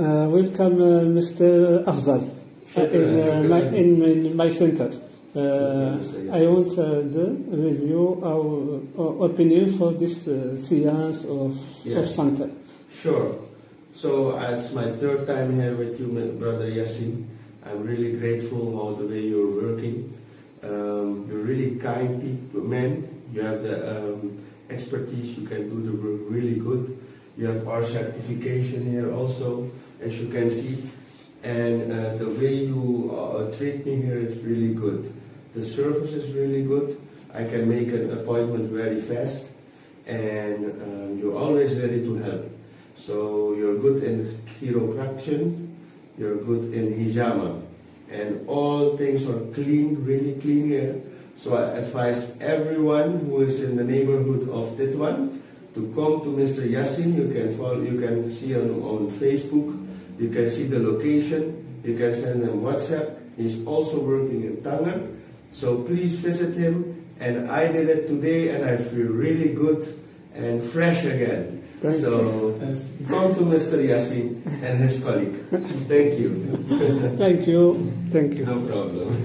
Welcome, Mr. Afzal, in my center. I want the review our opinion for this science of center. Sure. So it's my third time here with you, Brother Yassin. I'm really grateful how the way you're working. You're really kind people, man. You have the expertise. You can do the work really good. You have our certification here also, as you can see. And the way you treat me here is really good. The service is really good. I can make an appointment very fast. And you're always ready to help. So you're good in chiropractic, you're good in hijama. And all things are clean, really clean here. So I advise everyone who is in the neighborhood of Tetuan to come to Mr. Yassin. You can follow, you can see on Facebook, you can see the location, you can send him WhatsApp. He's also working in Tangan. So please visit him. And I did it today and I feel really good and fresh again. Thank you. Come to Mr. Yassin and his colleague. Thank you. Thank you. Thank you. No problem.